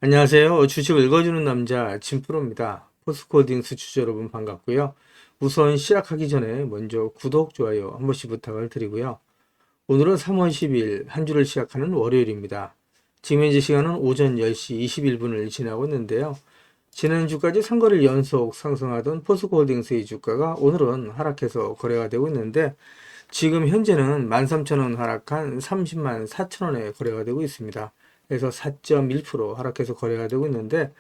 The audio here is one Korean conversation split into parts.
안녕하세요. 주식을 읽어주는 남자 진프로입니다. 포스코딩스 주주 여러분 반갑고요. 우선 시작하기 전에 먼저 구독, 좋아요 한 번씩 부탁을 드리고요. 오늘은 3월 10일 한 주를 시작하는 월요일입니다. 지금 현재 시간은 오전 10시 21분을 지나고 있는데요. 지난주까지 3거래일 연속 상승하던 포스코홀딩스의 주가가 오늘은 하락해서 거래가 되고 있는데 지금 현재는 13,000원 하락한 30만 4천원에 거래가 되고 있습니다. 그래서 4.1% 하락해서 거래가 되고 있는데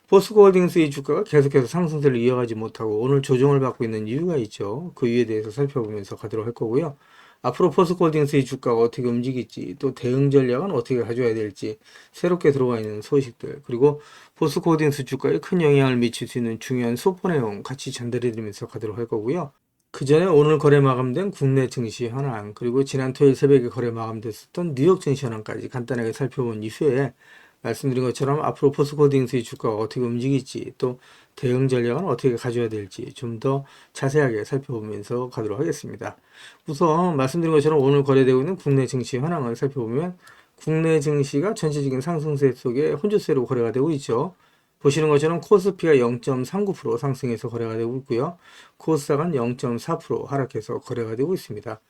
포스코홀딩스의 주가가 계속해서 상승세를 이어가지 못하고 오늘 조정을 받고 있는 이유가 있죠. 그 이유에 대해서 살펴보면서 가도록 할 거고요. 앞으로 포스코홀딩스의 주가가 어떻게 움직일지, 또 대응 전략은 어떻게 가져야 될지, 새롭게 들어와 있는 소식들, 그리고 포스코홀딩스 주가에 큰 영향을 미칠 수 있는 중요한 소포 내용 같이 전달해 드리면서 가도록 할 거고요. 그 전에 오늘 거래 마감된 국내 증시 현황, 그리고 지난 토요일 새벽에 거래 마감됐었던 뉴욕 증시 현황까지 간단하게 살펴본 이후에 말씀드린 것처럼 앞으로 포스코홀딩스의 주가가 어떻게 움직일지, 또 대응 전략은 어떻게 가져야 될지 좀 더 자세하게 살펴보면서 가도록 하겠습니다. 우선 말씀드린 것처럼 오늘 거래되고 있는 국내 증시 현황을 살펴보면 국내 증시가 전체적인 상승세 속에 혼조세로 거래가 되고 있죠. 보시는 것처럼 코스피가 0.39% 상승해서 거래가 되고 있고요. 코스닥은 0.4% 하락해서 거래가 되고 있습니다.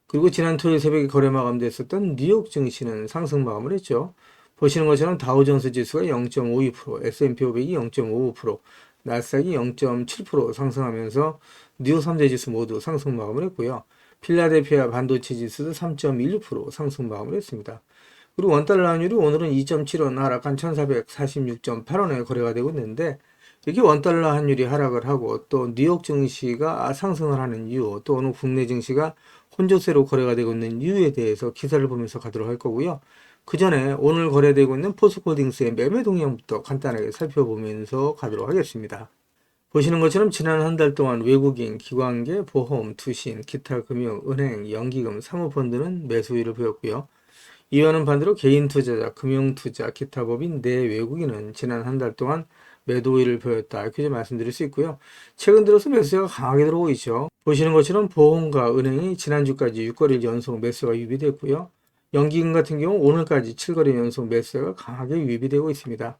그리고 지난 토요일 새벽에 거래 마감됐었던 뉴욕 증시는 상승 마감을 했죠. 보시는 것처럼 다우존스 지수가 0.52%, S&P 500이 0.55%, 나스닥이 0.7% 상승하면서 뉴욕 3대 지수 모두 상승 마감을 했고요. 필라델피아 반도체 지수도 3.16% 상승 마감을 했습니다. 그리고 원달러 환율이 오늘은 2.7원 하락한 1446.8원에 거래가 되고 있는데 이렇게 원달러 환율이 하락을 하고 또 뉴욕 증시가 상승을 하는 이유, 또 오늘 국내 증시가 혼조세로 거래가 되고 있는 이유에 대해서 기사를 보면서 가도록 할 거고요. 그 전에 오늘 거래되고 있는 포스코홀딩스의 매매 동향부터 간단하게 살펴보면서 가도록 하겠습니다. 보시는 것처럼 지난 한 달 동안 외국인, 기관계, 보험, 투신, 기타 금융, 은행, 연기금, 사모펀드는 매수율을 보였고요. 이와는 반대로 개인 투자자, 금융 투자, 기타 법인 내 외국인은 지난 한 달 동안 매도 우위를 보였다. 이렇게 좀 말씀드릴 수 있고요. 최근 들어서 매수세가 강하게 들어오고 있죠. 보시는 것처럼 보험과 은행이 지난주까지 6거래일 연속 매수가 유입됐고요. 연기금 같은 경우 오늘까지 7거래일 연속 매수가 강하게 유입이 되고 있습니다.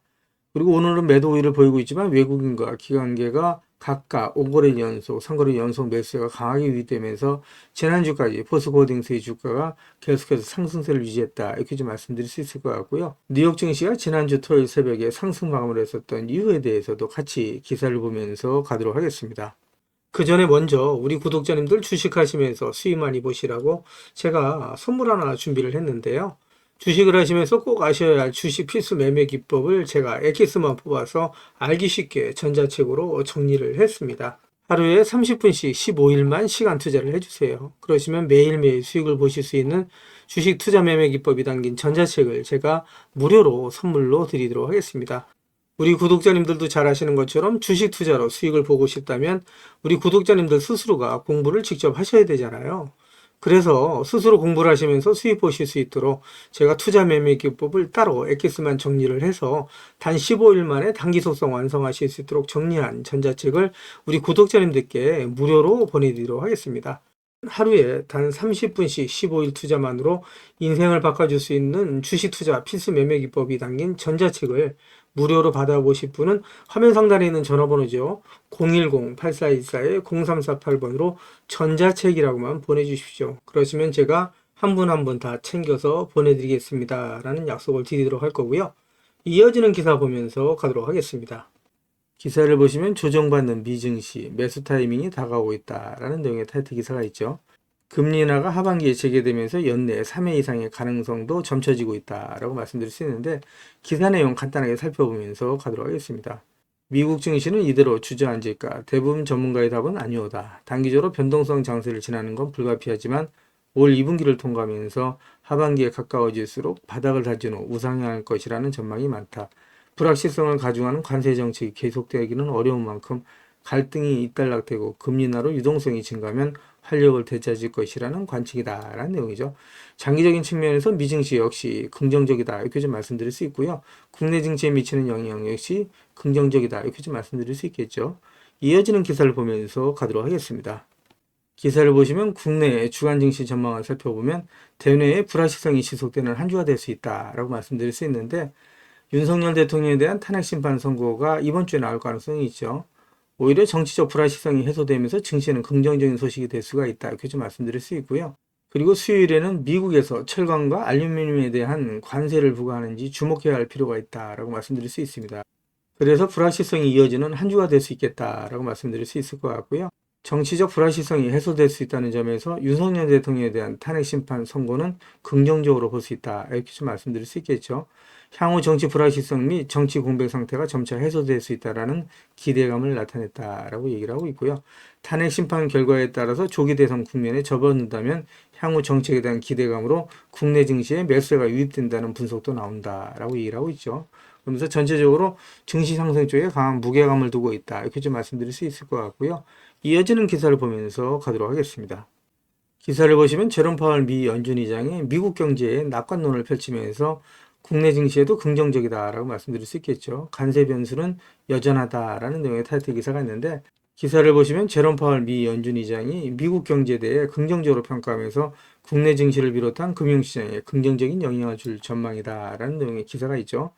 그리고 오늘은 매도 우위를 보이고 있지만 외국인과 기관계가 각각 5거래일 연속, 3거래일 연속 매수가 강하게 유입되면서 지난주까지 포스코홀딩스의 주가가 계속해서 상승세를 유지했다. 이렇게 좀 말씀드릴 수 있을 것 같고요. 뉴욕 증시가 지난주 토요일 새벽에 상승 마감을 했었던 이유에 대해서도 같이 기사를 보면서 가도록 하겠습니다. 그 전에 먼저 우리 구독자님들 주식하시면서 수익 많이 보시라고 제가 선물 하나 준비를 했는데요. 주식을 하시면서 꼭 아셔야 할 주식 필수 매매 기법을 제가 엑기스만 뽑아서 알기 쉽게 전자책으로 정리를 했습니다. 하루에 30분씩 15일만 시간 투자를 해주세요. 그러시면 매일매일 수익을 보실 수 있는 주식 투자 매매 기법이 담긴 전자책을 제가 무료로 선물로 드리도록 하겠습니다. 우리 구독자님들도 잘 아시는 것처럼 주식 투자로 수익을 보고 싶다면 우리 구독자님들 스스로가 공부를 직접 하셔야 되잖아요. 그래서 스스로 공부를 하시면서 수익 보실 수 있도록 제가 투자 매매 기법을 따로 엑기스만 정리를 해서 단 15일 만에 단기 속성 완성하실 수 있도록 정리한 전자책을 우리 구독자님들께 무료로 보내드리도록 하겠습니다. 하루에 단 30분씩 15일 투자만으로 인생을 바꿔줄 수 있는 주식 투자 필수 매매 기법이 담긴 전자책을 무료로 받아보실 분은 화면 상단에 있는 전화번호죠. 010-8424-0348번으로 전자책이라고만 보내주십시오. 그러시면 제가 한 분 한 분 다 챙겨서 보내드리겠습니다. 라는 약속을 드리도록 할 거고요. 이어지는 기사 보면서 가도록 하겠습니다. 기사를 보시면 조정받는 미증시, 매수 타이밍이 다가오고 있다라는 내용의 타이틀 기사가 있죠. 금리 인하가 하반기에 재개되면서 연내 3회 이상의 가능성도 점쳐지고 있다라고 말씀드릴 수 있는데 기사 내용 간단하게 살펴보면서 가도록 하겠습니다. 미국 증시는 이대로 주저앉을까? 대부분 전문가의 답은 아니오다. 단기적으로 변동성 장세를 지나는 건 불가피하지만 올 2분기를 통과하면서 하반기에 가까워질수록 바닥을 다진 후 우상향할 것이라는 전망이 많다. 불확실성을 가중하는 관세 정책이 계속되기는 어려운 만큼 갈등이 잇달락되고 금리 인하로 유동성이 증가하면 활력을 되찾을 것이라는 관측이다라는 내용이죠. 장기적인 측면에서 미증시 역시 긍정적이다 이렇게 좀 말씀드릴 수 있고요. 국내 증시에 미치는 영향 역시 긍정적이다 이렇게 좀 말씀드릴 수 있겠죠. 이어지는 기사를 보면서 가도록 하겠습니다. 기사를 보시면 국내 주간 증시 전망을 살펴보면 대내의 불확실성이 지속되는 한 주가 될 수 있다라고 말씀드릴 수 있는데 윤석열 대통령에 대한 탄핵 심판 선고가 이번 주에 나올 가능성이 있죠. 오히려 정치적 불확실성이 해소되면서 증시에는 긍정적인 소식이 될 수가 있다. 이렇게 좀 말씀드릴 수 있고요. 그리고 수요일에는 미국에서 철강과 알루미늄에 대한 관세를 부과하는지 주목해야 할 필요가 있다라고 말씀드릴 수 있습니다. 그래서 불확실성이 이어지는 한 주가 될 수 있겠다라고 말씀드릴 수 있을 것 같고요. 정치적 불확실성이 해소될 수 있다는 점에서 윤석열 대통령에 대한 탄핵 심판 선고는 긍정적으로 볼 수 있다. 이렇게 좀 말씀드릴 수 있겠죠. 향후 정치 불확실성 및 정치 공백 상태가 점차 해소될 수 있다라는 기대감을 나타냈다라고 얘기를 하고 있고요. 탄핵 심판 결과에 따라서 조기 대선 국면에 접어든다면 향후 정책에 대한 기대감으로 국내 증시에 매수세가 유입된다는 분석도 나온다라고 얘기를 하고 있죠. 그러면서 전체적으로 증시 상승 쪽에 강한 무게감을 두고 있다. 이렇게 좀 말씀드릴 수 있을 것 같고요. 이어지는 기사를 보면서 가도록 하겠습니다. 기사를 보시면 제롬 파월 미 연준 의장이 미국 경제에 낙관론을 펼치면서 국내 증시에도 긍정적이다라고 말씀드릴 수 있겠죠. 관세 변수는 여전하다라는 내용의 타이틀 기사가 있는데 기사를 보시면 제롬 파월 미 연준 의장이 미국 경제에 대해 긍정적으로 평가하면서 국내 증시를 비롯한 금융시장에 긍정적인 영향을 줄 전망이다라는 내용의 기사가 있죠.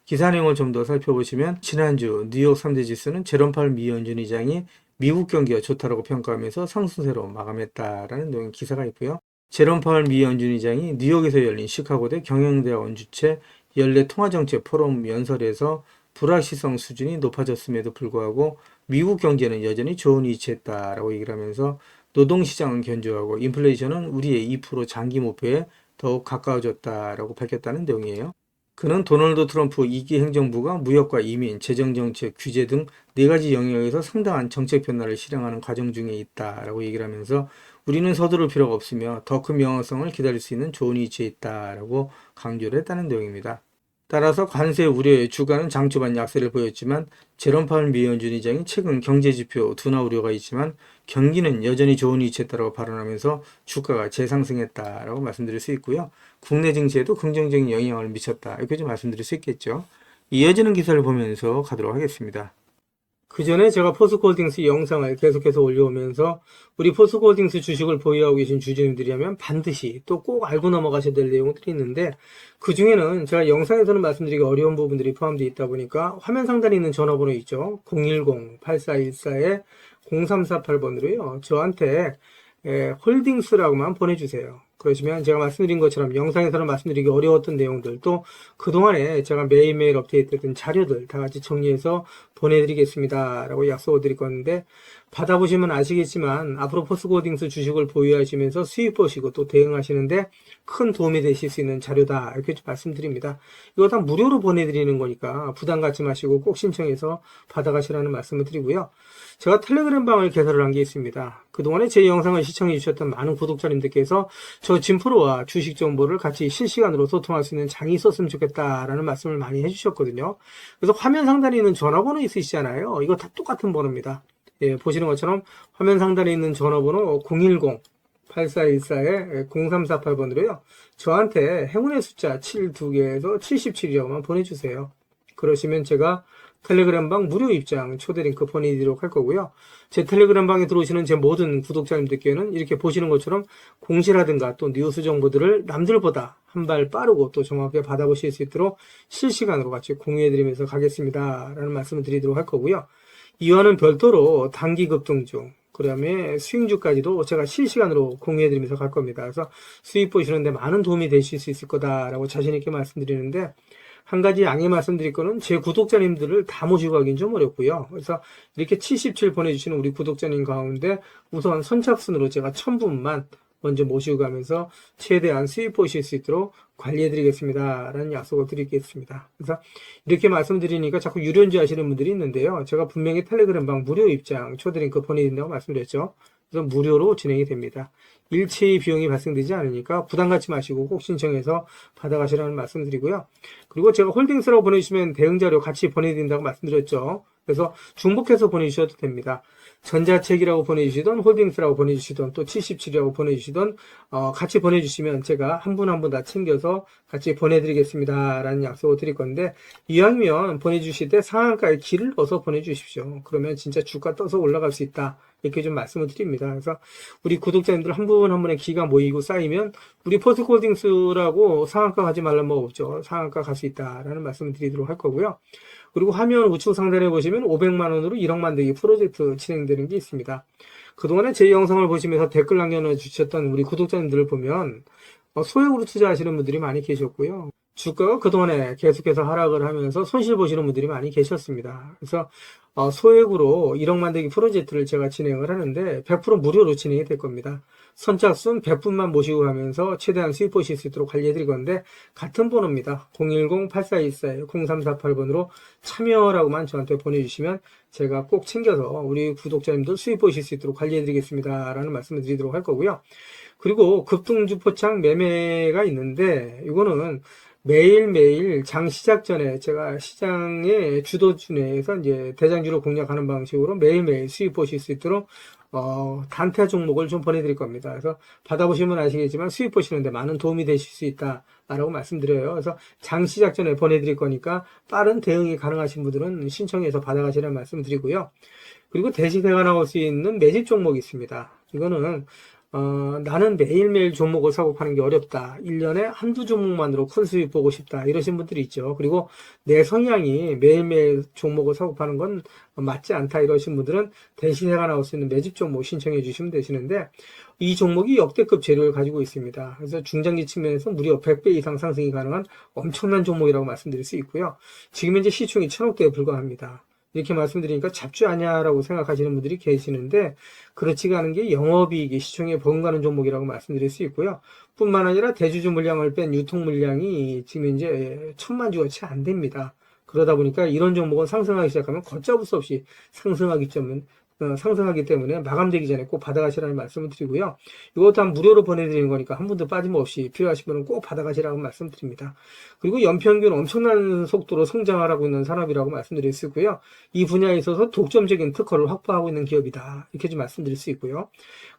기사 내용을 좀 더 살펴보시면 지난주 뉴욕 3대 지수는 제롬 파월 미 연준 의장이 미국 경기가 좋다라고 평가하면서 상승세로 마감했다라는 내용의 기사가 있고요. 제롬 파월 미 연준 의장이 뉴욕에서 열린 시카고대 경영대학원 주최 연례 통화정책 포럼 연설에서 불확실성 수준이 높아졌음에도 불구하고 미국 경제는 여전히 좋은 위치에 있다라고 얘기를 하면서 노동시장은 견조하고 인플레이션은 우리의 2% 장기 목표에 더욱 가까워졌다라고 밝혔다는 내용이에요. 그는 도널드 트럼프 2기 행정부가 무역과 이민, 재정정책, 규제 등 4가지 영역에서 상당한 정책 변화를 실행하는 과정 중에 있다라고 얘기를 하면서 우리는 서두를 필요가 없으며 더 큰 명확성을 기다릴 수 있는 좋은 위치에 있다라고 강조를 했다는 내용입니다. 따라서 관세 우려의 주가는 장 초반 약세를 보였지만 제롬 파월 미 연준 의장이 최근 경제지표 둔화 우려가 있지만 경기는 여전히 좋은 위치에 있다고 발언하면서 주가가 재상승했다라고 말씀드릴 수 있고요. 국내 증시에도 긍정적인 영향을 미쳤다. 이렇게 좀 말씀드릴 수 있겠죠. 이어지는 기사를 보면서 가도록 하겠습니다. 그 전에 제가 포스코홀딩스 영상을 계속해서 올려오면서 우리 포스코홀딩스 주식을 보유하고 계신 주주님들이라면 반드시 또 꼭 알고 넘어가셔야 될 내용들이 있는데 그 중에는 제가 영상에서는 말씀드리기 어려운 부분들이 포함되어 있다 보니까 화면 상단에 있는 전화번호 있죠. 010-8414-0348번으로요. 저한테 홀딩스라고만 보내주세요. 그러시면 제가 말씀드린 것처럼 영상에서는 말씀드리기 어려웠던 내용들 또 그동안에 제가 매일매일 업데이트했던 자료들 다 같이 정리해서 보내드리겠습니다 라고 약속을 드릴 건데 받아보시면 아시겠지만 앞으로 포스코홀딩스 주식을 보유하시면서 수익 보시고 또 대응하시는데 큰 도움이 되실 수 있는 자료다 이렇게 말씀드립니다. 이거 다 무료로 보내드리는 거니까 부담 갖지 마시고 꼭 신청해서 받아가시라는 말씀을 드리고요. 제가 텔레그램 방을 개설을 한 게 있습니다. 그동안에 제 영상을 시청해 주셨던 많은 구독자님들께서 저 진프로와 주식 정보를 같이 실시간으로 소통할 수 있는 장이 있었으면 좋겠다라는 말씀을 많이 해주셨거든요. 그래서 화면 상단에 있는 전화번호 있으시잖아요. 이거 다 똑같은 번호입니다. 예, 보시는 것처럼 화면 상단에 있는 전화번호 010-8414-0348번으로요. 저한테 행운의 숫자 7 2개에서 77이라고만 보내주세요. 그러시면 제가 텔레그램 방 무료 입장 초대 링크 보내드리도록 할 거고요. 제 텔레그램 방에 들어오시는 제 모든 구독자님들께는 이렇게 보시는 것처럼 공시라든가 또 뉴스 정보들을 남들보다 한 발 빠르고 또 정확하게 받아보실 수 있도록 실시간으로 같이 공유해드리면서 가겠습니다 라는 말씀을 드리도록 할 거고요. 이와는 별도로 단기 급등 중 그 다음에 수익주까지도 제가 실시간으로 공유해드리면서 갈 겁니다. 그래서 수익 보시는데 많은 도움이 되실 수 있을 거다라고 자신있게 말씀드리는데 한 가지 양해 말씀드릴 거는 제 구독자님들을 다 모시고 가긴 좀 어렵고요. 그래서 이렇게 77 보내주시는 우리 구독자님 가운데 우선 선착순으로 제가 1000분만 먼저 모시고 가면서 최대한 수익 보실 수 있도록 관리해드리겠습니다 라는 약속을 드리겠습니다. 그래서 이렇게 말씀드리니까 자꾸 유료인지 하시는 분들이 있는데요. 제가 분명히 텔레그램 방 무료 입장 초대 링크 보내드린다고 말씀드렸죠. 그래서 무료로 진행이 됩니다. 일체의 비용이 발생되지 않으니까 부담 갖지 마시고 꼭 신청해서 받아가시라는 말씀 드리고요. 그리고 제가 홀딩스라고 보내주시면 대응자료 같이 보내드린다고 말씀드렸죠. 그래서 중복해서 보내주셔도 됩니다. 전자책이라고 보내주시던 홀딩스라고 보내주시던 또 77이라고 보내주시던 같이 보내주시면 제가 한 분 한 분 다 챙겨서 같이 보내드리겠습니다 라는 약속을 드릴 건데, 이왕이면 보내주실 때 상한가에 길을 넣어서 보내주십시오. 그러면 진짜 주가 떠서 올라갈 수 있다, 이렇게 좀 말씀을 드립니다. 그래서 우리 구독자님들 한 분 한 분의 기가 모이고 쌓이면 우리 포스코홀딩스라고 상한가 가지 말란 법 없죠. 상한가 갈 수 있다라는 말씀을 드리도록 할 거고요. 그리고 화면 우측 상단에 보시면 500만 원으로 1억 만들기 프로젝트 진행되는 게 있습니다. 그동안에 제 영상을 보시면서 댓글 남겨주셨던 우리 구독자님들을 보면 소액으로 투자하시는 분들이 많이 계셨고요. 주가가 그동안에 계속해서 하락을 하면서 손실 보시는 분들이 많이 계셨습니다. 그래서 소액으로 1억 만들기 프로젝트를 제가 진행을 하는데 100% 무료로 진행이 될 겁니다. 선착순 100분만 모시고 가면서 최대한 수익 보실 수 있도록 관리해 드릴 건데, 같은 번호입니다. 010-8424-0348번으로 참여라고만 저한테 보내주시면 제가 꼭 챙겨서 우리 구독자님들 수익 보실 수 있도록 관리해 드리겠습니다 라는 말씀을 드리도록 할 거고요. 그리고 급등주 포착 매매가 있는데, 이거는 매일매일 장 시작 전에 제가 시장의 주도주 내에서 이제 대장주를 공략하는 방식으로 매일매일 수익 보실 수 있도록 단타 종목을 좀 보내드릴 겁니다. 그래서 받아보시면 아시겠지만 수익 보시는데 많은 도움이 되실 수 있다라고 말씀드려요. 그래서 장 시작 전에 보내드릴 거니까 빠른 대응이 가능하신 분들은 신청해서 받아가시라는 말씀 드리고요. 그리고 대시세가 나올 수 있는 매집 종목이 있습니다. 이거는 나는 매일매일 종목을 사고 파는 게 어렵다, 1년에 한두 종목만으로 큰 수익 보고 싶다, 이러신 분들이 있죠. 그리고 내 성향이 매일매일 종목을 사고 파는 건 맞지 않다, 이러신 분들은 대시세가 나올 수 있는 매집 종목 신청해 주시면 되시는데, 이 종목이 역대급 재료를 가지고 있습니다. 그래서 중장기 측면에서 무려 100배 이상 상승이 가능한 엄청난 종목이라고 말씀드릴 수 있고요. 지금 현재 시총이 1000억대에 불과합니다. 이렇게 말씀드리니까 잡주 아냐라고 생각하시는 분들이 계시는데, 그렇지가 않은 게 영업이익이 시총에 버금가는 종목이라고 말씀드릴 수 있고요. 뿐만 아니라 대주주 물량을 뺀 유통 물량이 지금 이제 1000만 주가 채 안 됩니다. 그러다 보니까 이런 종목은 상승하기 시작하면 걷잡을 수 없이 상승하기 때문에 마감되기 전에 꼭 받아가시라는 말씀을 드리고요. 이것도 다 무료로 보내드리는 거니까 한 분도 빠짐없이 필요하신 분은 꼭 받아가시라고 말씀드립니다. 그리고 연평균 엄청난 속도로 성장하고 있는 산업이라고 말씀드릴 수 있고요. 이 분야에 있어서 독점적인 특허를 확보하고 있는 기업이다, 이렇게 좀 말씀드릴 수 있고요.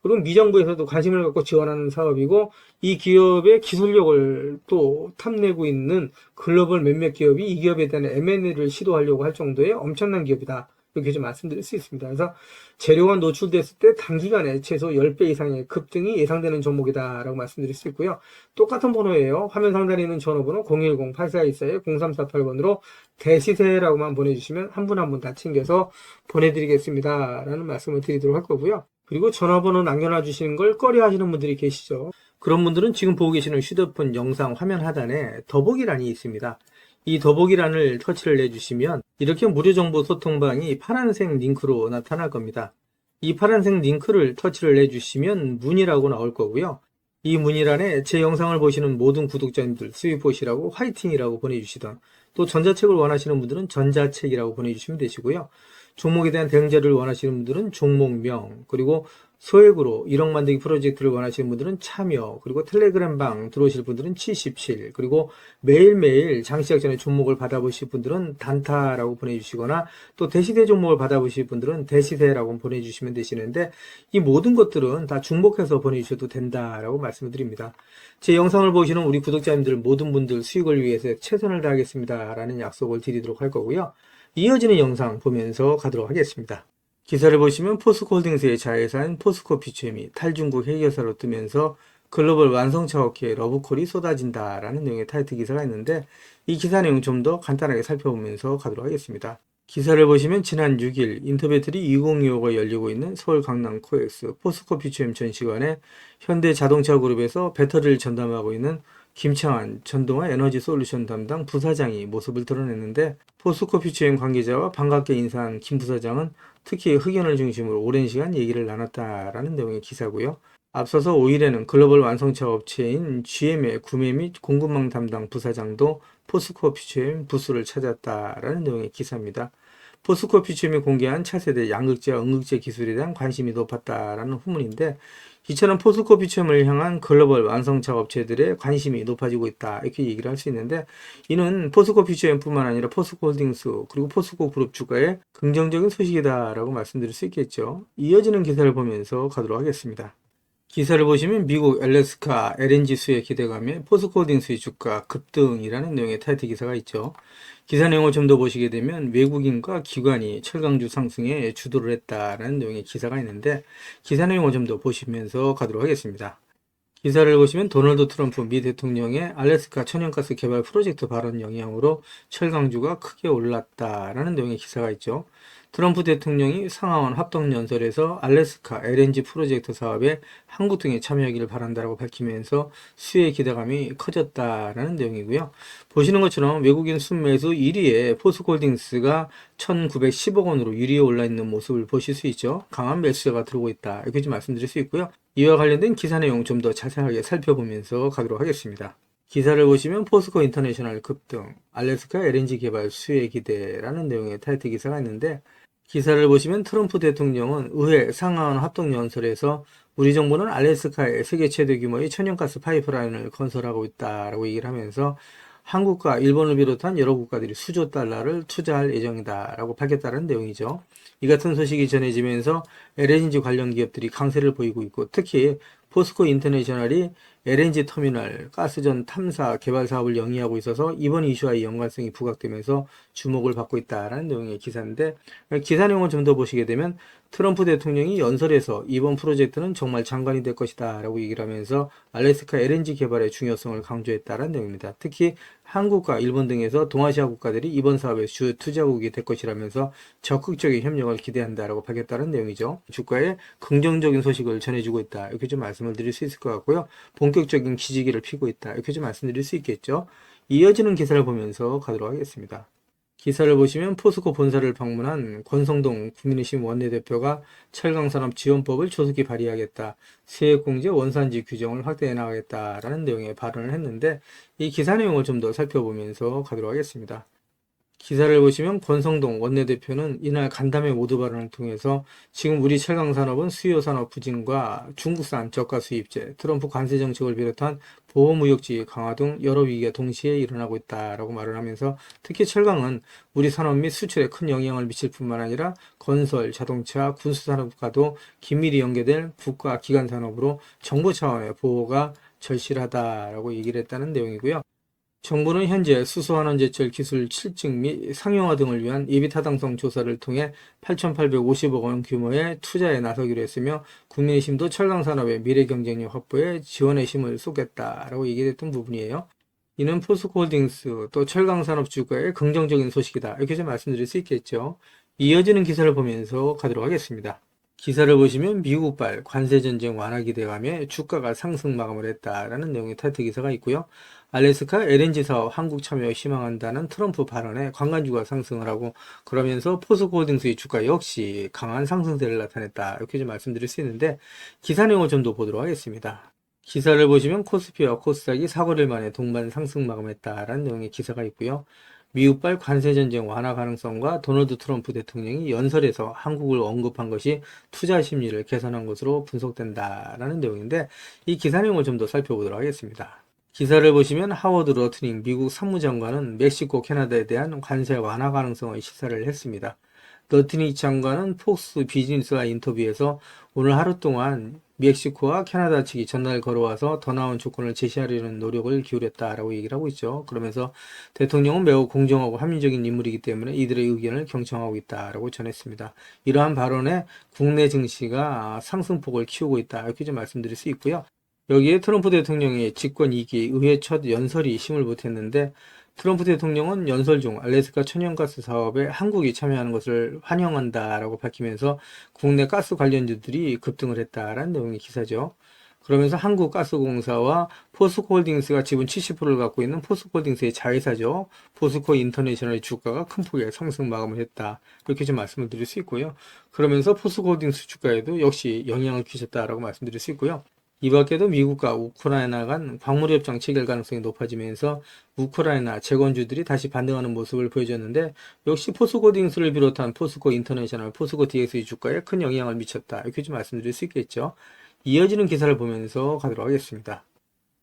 그리고 미정부에서도 관심을 갖고 지원하는 사업이고, 이 기업의 기술력을 또 탐내고 있는 글로벌 몇몇 기업이 이 기업에 대한 M&A를 시도하려고 할 정도의 엄청난 기업이다, 이렇게 좀 말씀드릴 수 있습니다. 그래서 재료가 노출됐을 때 단기간에 최소 10배 이상의 급등이 예상되는 종목이다라고 말씀드릴 수 있고요. 똑같은 번호예요. 화면 상단에 있는 전화번호 010-8424-0348번으로 대시세라고만 보내주시면 한 분 한 분 다 챙겨서 보내드리겠습니다 라는 말씀을 드리도록 할 거고요. 그리고 전화번호 남겨놔 주시는 걸 꺼려 하시는 분들이 계시죠. 그런 분들은 지금 보고 계시는 휴대폰 영상 화면 하단에 더보기란이 있습니다. 이 더보기란을 터치를 해주시면 이렇게 무료 정보 소통방이 파란색 링크로 나타날 겁니다. 이 파란색 링크를 터치를 해주시면 문의라고 나올 거고요. 이 문의란에 제 영상을 보시는 모든 구독자님들 수익 보시라고 화이팅이라고 보내주시던, 또 전자책을 원하시는 분들은 전자책이라고 보내주시면 되시고요. 종목에 대한 대응 자료를 원하시는 분들은 종목명, 그리고 소액으로 1억 만들기 프로젝트를 원하시는 분들은 참여, 그리고 텔레그램방 들어오실 분들은 77, 그리고 매일매일 장시작 전에 종목을 받아보실 분들은 단타라고 보내주시거나, 또 대시세 종목을 받아보실 분들은 대시세라고 보내주시면 되시는데, 이 모든 것들은 다 중복해서 보내주셔도 된다라고 말씀을 드립니다. 제 영상을 보시는 우리 구독자님들 모든 분들 수익을 위해서 최선을 다하겠습니다 라는 약속을 드리도록 할 거고요. 이어지는 영상 보면서 가도록 하겠습니다. 기사를 보시면 포스코홀딩스의 자회사인 포스코피체엠이 탈중국 해결사로 뜨면서 글로벌 완성차 업계에 러브콜이 쏟아진다 라는 내용의 타이틀 기사가 있는데, 이 기사 내용 좀 더 간단하게 살펴보면서 가도록 하겠습니다. 기사를 보시면 지난 6일 인터배터리 2025가 열리고 있는 서울 강남 코엑스 포스코피체엠 전시관에 현대자동차그룹에서 배터리를 전담하고 있는 김창환 전동화 에너지 솔루션 담당 부사장이 모습을 드러냈는데, 포스코피체엠 관계자와 반갑게 인사한 김 부사장은 특히 흑연을 중심으로 오랜 시간 얘기를 나눴다라는 내용의 기사고요. 앞서서 5일에는 글로벌 완성차 업체인 GM의 구매 및 공급망 담당 부사장도 포스코피체엠 부스를 찾았다라는 내용의 기사입니다. 포스코 피치엠이 공개한 차세대 양극재와 음극재 기술에 대한 관심이 높았다라는 후문인데, 이처럼 포스코 피치엠을 향한 글로벌 완성차 업체들의 관심이 높아지고 있다, 이렇게 얘기를 할 수 있는데, 이는 포스코 피치엠뿐만 아니라 포스코 홀딩스 그리고 포스코 그룹 주가에 긍정적인 소식이다라고 말씀드릴 수 있겠죠. 이어지는 기사를 보면서 가도록 하겠습니다. 기사를 보시면 미국 알래스카 LNG 수혜 기대감에 포스코홀딩스의 주가 급등이라는 내용의 타이틀 기사가 있죠. 기사 내용을 좀 더 보시게 되면 외국인과 기관이 철강주 상승에 주도를 했다라는 내용의 기사가 있는데, 기사 내용을 좀 더 보시면서 가도록 하겠습니다. 기사를 보시면 도널드 트럼프 미 대통령의 알래스카 천연가스 개발 프로젝트 발언 영향으로 철강주가 크게 올랐다라는 내용의 기사가 있죠. 트럼프 대통령이 상하원 합동연설에서 알래스카 LNG 프로젝트 사업에 한국 등이 참여하기를 바란다라고 밝히면서 수혜의 기대감이 커졌다라는 내용이고요. 보시는 것처럼 외국인 순매수 1위에 포스코홀딩스가 1910억 원으로 1위에 올라 있는 모습을 보실 수 있죠. 강한 매수세가 들어오고 있다, 이렇게 좀 말씀드릴 수 있고요. 이와 관련된 기사 내용 좀 더 자세하게 살펴보면서 가도록 하겠습니다. 기사를 보시면 포스코 인터내셔널 급등, 알래스카 LNG 개발 수혜 기대라는 내용의 타이틀 기사가 있는데, 기사를 보시면 트럼프 대통령은 의회 상하원 합동연설에서 우리 정부는 알래스카에 세계 최대 규모의 천연가스 파이프라인을 건설하고 있다라고 얘기를 하면서 한국과 일본을 비롯한 여러 국가들이 수조 달러를 투자할 예정이다라고 밝혔다는 내용이죠. 이 같은 소식이 전해지면서 LNG 관련 기업들이 강세를 보이고 있고, 특히 포스코 인터내셔널이 LNG 터미널, 가스전 탐사 개발 사업을 영위하고 있어서 이번 이슈와의 연관성이 부각되면서 주목을 받고 있다는 내용의 기사인데, 기사 내용을 좀 더 보시게 되면 트럼프 대통령이 연설에서 이번 프로젝트는 정말 장관이 될 것이다 라고 얘기를 하면서 알래스카 LNG 개발의 중요성을 강조했다는 내용입니다. 특히 한국과 일본 등에서 동아시아 국가들이 이번 사업의 주 투자국이 될 것이라면서 적극적인 협력을 기대한다라고 밝혔다는 내용이죠. 주가에 긍정적인 소식을 전해주고 있다, 이렇게 좀 말씀을 드릴 수 있을 것 같고요. 본격적인 기지기를 피고 있다, 이렇게 좀 말씀드릴 수 있겠죠. 이어지는 기사를 보면서 가도록 하겠습니다. 기사를 보시면 포스코 본사를 방문한 권성동 국민의힘 원내대표가 철강산업지원법을 조속히 발의하겠다, 세액공제 원산지 규정을 확대해 나가겠다라는 내용의 발언을 했는데, 이 기사 내용을 좀 더 살펴보면서 가도록 하겠습니다. 기사를 보시면 권성동 원내대표는 이날 간담회 모두 발언을 통해서 지금 우리 철강산업은 수요산업 부진과 중국산 저가 수입제, 트럼프 관세 정책을 비롯한 보호무역주의 강화 등 여러 위기가 동시에 일어나고 있다라고 말을 하면서, 특히 철강은 우리 산업 및 수출에 큰 영향을 미칠 뿐만 아니라 건설, 자동차, 군수산업과도 긴밀히 연계될 국가 기관 산업으로 정부 차원의 보호가 절실하다라고 얘기를 했다는 내용이고요. 정부는 현재 수소환원제철 기술 실증 및 상용화 등을 위한 예비타당성 조사를 통해 8,850억 원 규모의 투자에 나서기로 했으며, 국민의힘도 철강산업의 미래 경쟁력 확보에 지원의 힘을 쏟겠다라고 얘기했던 부분이에요. 이는 포스코홀딩스 또 철강산업 주가의 긍정적인 소식이다, 이렇게 좀 말씀드릴 수 있겠죠. 이어지는 기사를 보면서 가도록 하겠습니다. 기사를 보시면 미국발 관세전쟁 완화 기대감에 주가가 상승 마감을 했다라는 내용의 타이틀 기사가 있고요. 알래스카 LNG 사업 한국 참여 희망한다는 트럼프 발언에 관광주가 상승을 하고, 그러면서 포스코홀딩스의 주가 역시 강한 상승세를 나타냈다, 이렇게 좀 말씀드릴 수 있는데, 기사 내용을 좀 더 보도록 하겠습니다. 기사를 보시면 코스피와 코스닥이 4거래일 만에 동반 상승 마감했다라는 내용의 기사가 있고요. 미국발 관세전쟁 완화 가능성과 도널드 트럼프 대통령이 연설에서 한국을 언급한 것이 투자 심리를 개선한 것으로 분석된다라는 내용인데, 이 기사 내용을 좀 더 살펴보도록 하겠습니다. 기사를 보시면 하워드 러트닝 미국 상무장관은 멕시코, 캐나다에 대한 관세 완화 가능성을 시사를 했습니다. 러트닝 장관은 폭스 비즈니스와 인터뷰에서 오늘 하루 동안 멕시코와 캐나다 측이 전날 걸어와서 더 나은 조건을 제시하려는 노력을 기울였다라고 얘기를 하고 있죠. 그러면서 대통령은 매우 공정하고 합리적인 인물이기 때문에 이들의 의견을 경청하고 있다라고 전했습니다. 이러한 발언에 국내 증시가 상승폭을 키우고 있다, 이렇게 좀 말씀드릴 수 있고요. 여기에 트럼프 대통령의 집권 2기 의회 첫 연설이 힘을 보탰는데, 트럼프 대통령은 연설 중 알래스카 천연가스 사업에 한국이 참여하는 것을 환영한다라고 밝히면서 국내 가스 관련주들이 급등을 했다라는 내용의 기사죠. 그러면서 한국가스공사와 포스코홀딩스가 지분 70%를 갖고 있는 포스코홀딩스의 자회사죠. 포스코 인터내셔널의 주가가 큰 폭의 상승 마감을 했다, 이렇게 좀 말씀을 드릴 수 있고요. 그러면서 포스코홀딩스 주가에도 역시 영향을 끼쳤다라고 말씀드릴 수 있고요. 이 밖에도 미국과 우크라이나 간 광물협정 체결 가능성이 높아지면서 우크라이나 채권주들이 다시 반등하는 모습을 보여줬는데 역시 포스코딩스를 비롯한 포스코 인터내셔널, 포스코 DX의 주가에 큰 영향을 미쳤다. 이렇게 좀 말씀드릴 수 있겠죠. 이어지는 기사를 보면서 가도록 하겠습니다.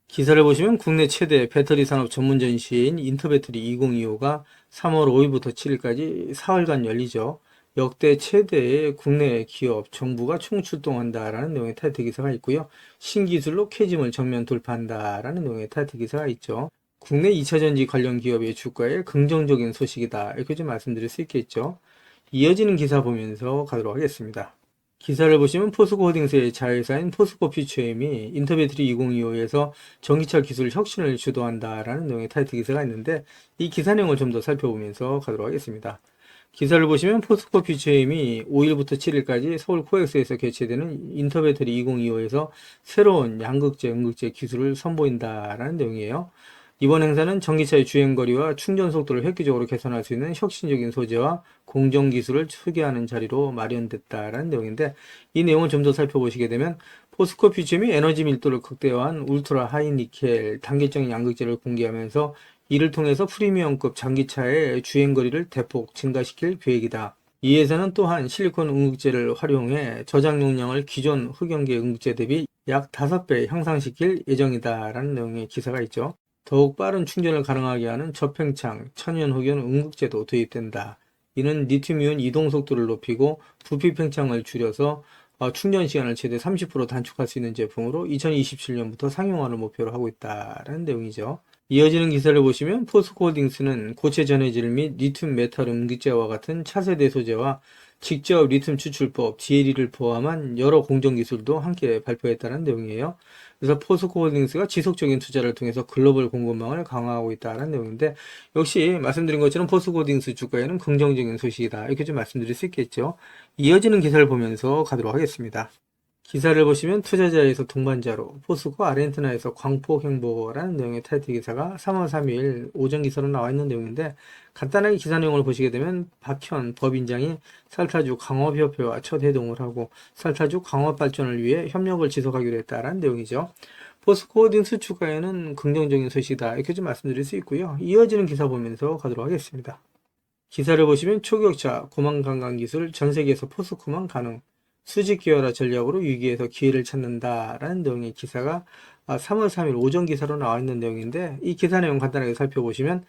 기사를 보시면 국내 최대 배터리 산업 전문 전시회인 인터배터리 2025가 3월 5일부터 7일까지 4일간 열리죠. 역대 최대의 국내 기업, 정부가 총출동한다라는 내용의 타이틀 기사가 있고요. 신기술로 캐즘을 정면 돌파한다라는 내용의 타이틀 기사가 있죠. 국내 2차전지 관련 기업의 주가에 긍정적인 소식이다. 이렇게 좀 말씀드릴 수 있겠죠. 이어지는 기사 보면서 가도록 하겠습니다. 기사를 보시면 포스코홀딩스의 자회사인 포스코퓨처엠이 인터배터리 2025에서 전기차 기술 혁신을 주도한다라는 내용의 타이틀 기사가 있는데 이 기사 내용을 좀 더 살펴보면서 가도록 하겠습니다. 기사를 보시면 포스코퓨처엠이 5일부터 7일까지 서울 코엑스에서 개최되는 인터배터리 2025에서 새로운 양극재, 음극재 기술을 선보인다라는 내용이에요. 이번 행사는 전기차의 주행거리와 충전 속도를 획기적으로 개선할 수 있는 혁신적인 소재와 공정 기술을 소개하는 자리로 마련됐다라는 내용인데 이 내용을 좀 더 살펴보시게 되면 포스코 퓨처엠이 에너지 밀도를 극대화한 울트라 하이 니켈 단계적인 양극재를 공개하면서 이를 통해서 프리미엄급 전기차의 주행거리를 대폭 증가시킬 계획이다. 이 회사는 또한 실리콘 응극재를 활용해 저장 용량을 기존 흑연계 응극재 대비 약 5배 향상시킬 예정이다라는 내용의 기사가 있죠. 더욱 빠른 충전을 가능하게 하는 저팽창, 천연흑연 응극재도 도입된다. 이는 리튬이온 이동 속도를 높이고 부피 팽창을 줄여서 충전 시간을 최대 30% 단축할 수 있는 제품으로 2027년부터 상용화를 목표로 하고 있다라는 내용이죠. 이어지는 기사를 보시면 포스코홀딩스는 고체 전해질 및 리튬 메탈 음극재와 같은 차세대 소재와 직접 리튬 추출법, GLE를 포함한 여러 공정 기술도 함께 발표했다는 내용이에요. 그래서 포스코홀딩스가 지속적인 투자를 통해서 글로벌 공급망을 강화하고 있다는 내용인데 역시 말씀드린 것처럼 포스코홀딩스 주가에는 긍정적인 소식이다. 이렇게 좀 말씀드릴 수 있겠죠. 이어지는 기사를 보면서 가도록 하겠습니다. 기사를 보시면 투자자에서 동반자로 포스코 아르헨티나에서 광폭 행보라는 내용의 타이틀 기사가 3월 3일 오전 기사로 나와 있는 내용인데 간단하게 기사 내용을 보시게 되면 박현 법인장이 살타주 강업협회와 첫 회동을 하고 살타주 강업 발전을 위해 협력을 지속하기로 했다라는 내용이죠. 포스코홀딩스 주가에는 긍정적인 소식이다 이렇게 좀 말씀드릴 수 있고요. 이어지는 기사 보면서 가도록 하겠습니다. 기사를 보시면 초격차 고망관광기술 전세계에서 포스코만 가능 수직 기여라 전략으로 위기에서 기회를 찾는다라는 내용의 기사가 3월 3일 오전 기사로 나와 있는 내용인데 이 기사 내용 간단하게 살펴보시면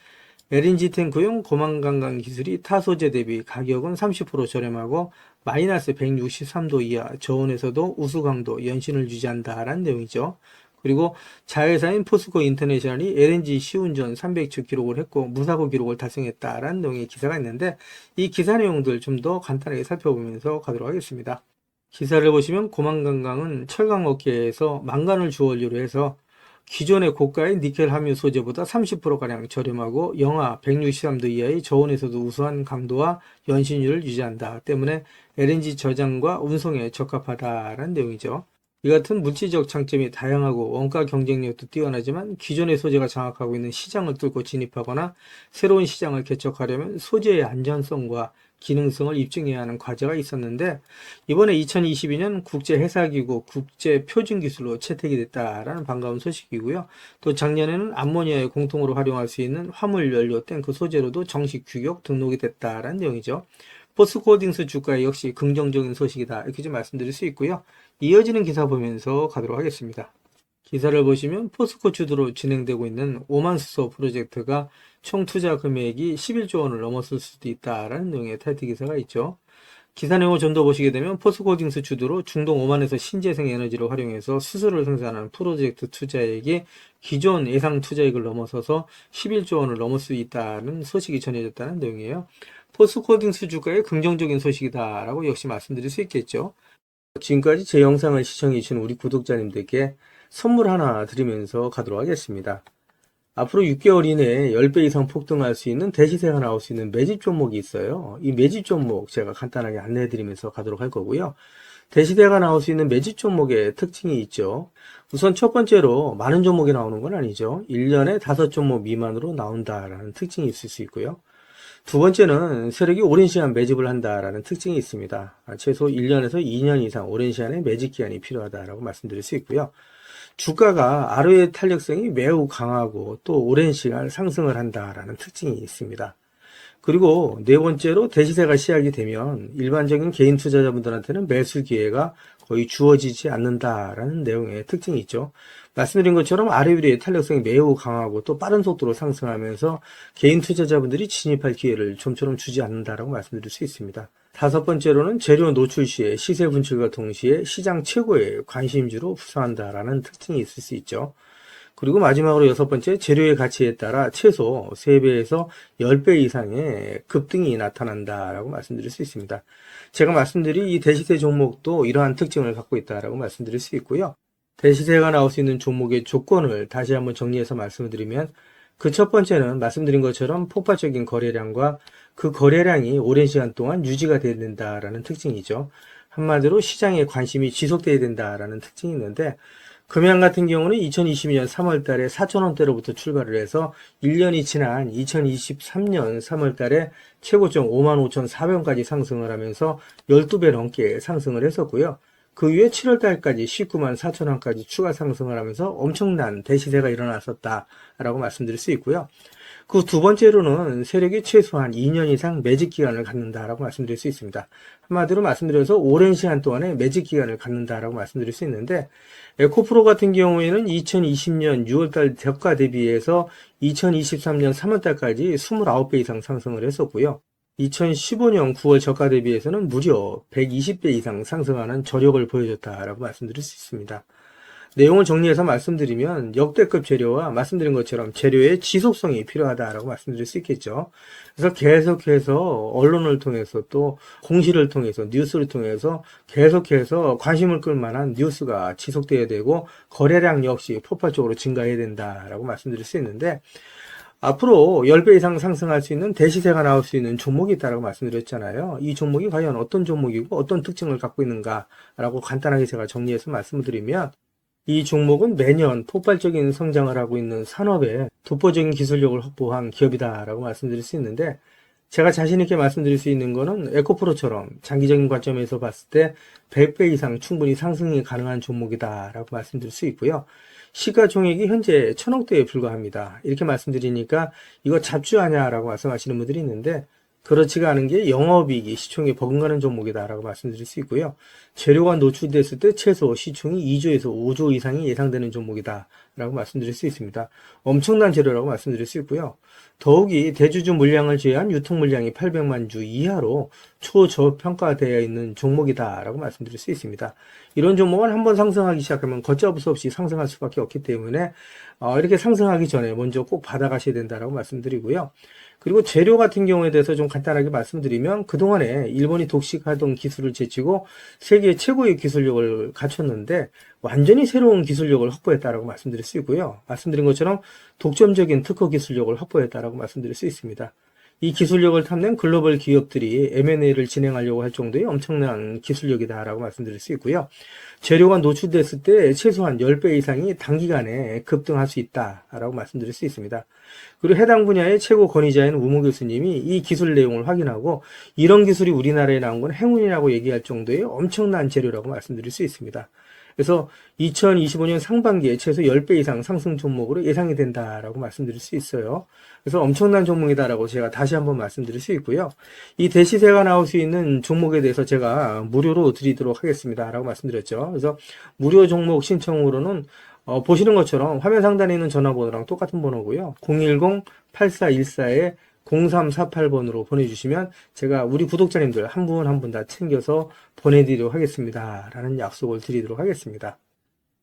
LNG 탱크용 고망관광 기술이 타 소재 대비 가격은 30% 저렴하고 마이너스 163도 이하 저온에서도 우수 강도 연신을 유지한다라는 내용이죠. 그리고 자회사인 포스코 인터내셔널이 LNG 시운전 300주 기록을 했고 무사고 기록을 달성했다라는 내용의 기사가 있는데 이 기사 내용들 좀 더 간단하게 살펴보면서 가도록 하겠습니다. 기사를 보시면 고망관광은 철강 업계에서 망간을 주원료로 해서 기존의 고가의 니켈 함유 소재보다 30%가량 저렴하고 영하 163도 이하의 저온에서도 우수한 강도와 연신율을 유지한다. 때문에 LNG 저장과 운송에 적합하다라는 내용이죠. 이 같은 물질적 장점이 다양하고 원가 경쟁력도 뛰어나지만 기존의 소재가 장악하고 있는 시장을 뚫고 진입하거나 새로운 시장을 개척하려면 소재의 안전성과 기능성을 입증해야 하는 과제가 있었는데 이번에 2022년 국제회사기구 국제표준기술로 채택이 됐다라는 반가운 소식이고요. 또 작년에는 암모니아에 공통으로 활용할 수 있는 화물연료 탱크 소재로도 정식 규격 등록이 됐다라는 내용이죠. 포스코홀딩스 주가에 역시 긍정적인 소식이다 이렇게 좀 말씀드릴 수 있고요. 이어지는 기사 보면서 가도록 하겠습니다. 기사를 보시면 포스코 주도로 진행되고 있는 오만수소 프로젝트가 총 투자 금액이 11조 원을 넘었을 수도 있다라는 내용의 타이틀 기사가 있죠. 기사 내용을 좀 더 보시게 되면 포스코홀딩스 주도로 중동 오만에서 신재생 에너지를 활용해서 수소를 생산하는 프로젝트 투자액이 기존 예상 투자액을 넘어서서 11조 원을 넘을 수 있다는 소식이 전해졌다는 내용이에요. 포스코홀딩스 주가의 긍정적인 소식이다라고 역시 말씀드릴 수 있겠죠. 지금까지 제 영상을 시청해주신 우리 구독자님들께 선물 하나 드리면서 가도록 하겠습니다. 앞으로 6개월 이내에 10배 이상 폭등할 수 있는 대시세가 나올 수 있는 매집 종목이 있어요. 이 매집 종목 제가 간단하게 안내해 드리면서 가도록 할 거고요. 대시세가 나올 수 있는 매집 종목의 특징이 있죠. 우선 첫 번째로 많은 종목이 나오는 건 아니죠. 1년에 5종목 미만으로 나온다라는 특징이 있을 수 있고요. 두 번째는 세력이 오랜 시간 매집을 한다라는 특징이 있습니다. 최소 1년에서 2년 이상 오랜 시간의 매집 기간이 필요하다라고 말씀드릴 수 있고요. 주가가 ROE 탄력성이 매우 강하고 또 오랜 시간 상승을 한다라는 특징이 있습니다. 그리고 네 번째로 대시세가 시작이 되면 일반적인 개인 투자자분들한테는 매수 기회가 거의 주어지지 않는다라는 내용의 특징이 있죠. 말씀드린 것처럼 ROE의 탄력성이 매우 강하고 또 빠른 속도로 상승하면서 개인 투자자분들이 진입할 기회를 좀처럼 주지 않는다라고 말씀드릴 수 있습니다. 다섯 번째로는 재료 노출 시에 시세 분출과 동시에 시장 최고의 관심주로 부상한다라는 특징이 있을 수 있죠. 그리고 마지막으로 여섯 번째, 재료의 가치에 따라 최소 3배에서 10배 이상의 급등이 나타난다라고 말씀드릴 수 있습니다. 제가 말씀드린 이 대시세 종목도 이러한 특징을 갖고 있다라고 말씀드릴 수 있고요. 대시세가 나올 수 있는 종목의 조건을 다시 한번 정리해서 말씀을 드리면 그 첫 번째는 말씀드린 것처럼 폭발적인 거래량과 그 거래량이 오랜 시간 동안 유지가 돼야 된다라는 특징이죠. 한마디로 시장의 관심이 지속돼야 된다라는 특징이 있는데 금양 같은 경우는 2022년 3월 달에 4,000원대로부터 출발을 해서 1년이 지난 2023년 3월 달에 최고점 55,400원까지 상승을 하면서 12배 넘게 상승을 했었고요. 그 이후에 7월 달까지 194,000원까지 추가 상승을 하면서 엄청난 대시세가 일어났었다라고 말씀드릴 수 있고요. 그 두 번째로는 세력이 최소한 2년 이상 매집 기간을 갖는다라고 말씀드릴 수 있습니다. 한마디로 말씀드려서 오랜 시간 동안에 매집 기간을 갖는다라고 말씀드릴 수 있는데 에코프로 같은 경우에는 2020년 6월달 저가 대비해서 2023년 3월달까지 29배 이상 상승을 했었고요. 2015년 9월 저가 대비해서는 무려 120배 이상 상승하는 저력을 보여줬다라고 말씀드릴 수 있습니다. 내용을 정리해서 말씀드리면 역대급 재료와 말씀드린 것처럼 재료의 지속성이 필요하다라고 말씀드릴 수 있겠죠. 그래서 계속해서 언론을 통해서 또 공시를 통해서 뉴스를 통해서 계속해서 관심을 끌 만한 뉴스가 지속돼야 되고 거래량 역시 폭발적으로 증가해야 된다라고 말씀드릴 수 있는데 앞으로 10배 이상 상승할 수 있는 대시세가 나올 수 있는 종목이 있다고 말씀드렸잖아요. 이 종목이 과연 어떤 종목이고 어떤 특징을 갖고 있는가라고 간단하게 제가 정리해서 말씀을 드리면 이 종목은 매년 폭발적인 성장을 하고 있는 산업에 독보적인 기술력을 확보한 기업이다라고 말씀드릴 수 있는데 제가 자신 있게 말씀드릴 수 있는 거는 에코프로처럼 장기적인 관점에서 봤을 때 100배 이상 충분히 상승이 가능한 종목이다라고 말씀드릴 수 있고요. 시가총액이 현재 1,000억대에 불과합니다. 이렇게 말씀드리니까 이거 잡주하냐라고 말씀하시는 분들이 있는데 그렇지가 않은 게 영업이익이 시총에 버금가는 종목이다라고 말씀드릴 수 있고요. 재료가 노출됐을 때 최소 시총이 2조에서 5조 이상이 예상되는 종목이다라고 말씀드릴 수 있습니다. 엄청난 재료라고 말씀드릴 수 있고요. 더욱이 대주주 물량을 제외한 유통 물량이 800만 주 이하로 초저평가되어 있는 종목이다라고 말씀드릴 수 있습니다. 이런 종목은 한번 상승하기 시작하면 걷잡을 수 없이 상승할 수밖에 없기 때문에 이렇게 상승하기 전에 먼저 꼭 받아가셔야 된다라고 말씀드리고요. 그리고 재료 같은 경우에 대해서 좀 간단하게 말씀드리면 그동안에 일본이 독식하던 기술을 제치고 세계 최고의 기술력을 갖췄는데 완전히 새로운 기술력을 확보했다라고 말씀드릴 수 있고요. 말씀드린 것처럼 독점적인 특허 기술력을 확보했다라고 말씀드릴 수 있습니다. 이 기술력을 탐낸 글로벌 기업들이 M&A를 진행하려고 할 정도의 엄청난 기술력이다라고 말씀드릴 수 있고요. 재료가 노출됐을 때 최소한 10배 이상이 단기간에 급등할 수 있다라고 말씀드릴 수 있습니다. 그리고 해당 분야의 최고 권위자인 우모 교수님이 이 기술 내용을 확인하고 이런 기술이 우리나라에 나온 건 행운이라고 얘기할 정도의 엄청난 재료라고 말씀드릴 수 있습니다. 그래서 2025년 상반기에 최소 10배 이상 상승 종목으로 예상이 된다라고 말씀드릴 수 있어요. 그래서 엄청난 종목이다라고 제가 다시 한번 말씀드릴 수 있고요. 이 대시세가 나올 수 있는 종목에 대해서 제가 무료로 드리도록 하겠습니다라고 말씀드렸죠. 그래서 무료 종목 신청으로는 보시는 것처럼 화면 상단에 있는 전화번호랑 똑같은 번호고요. 010-8414에 0348번으로 보내주시면 제가 우리 구독자님들 한 분 한 분 다 챙겨서 보내드리도록 하겠습니다. 라는 약속을 드리도록 하겠습니다.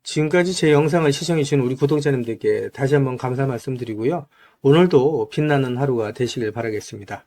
지금까지 제 영상을 시청해주신 우리 구독자님들께 다시 한번 감사 말씀드리고요. 오늘도 빛나는 하루가 되시길 바라겠습니다.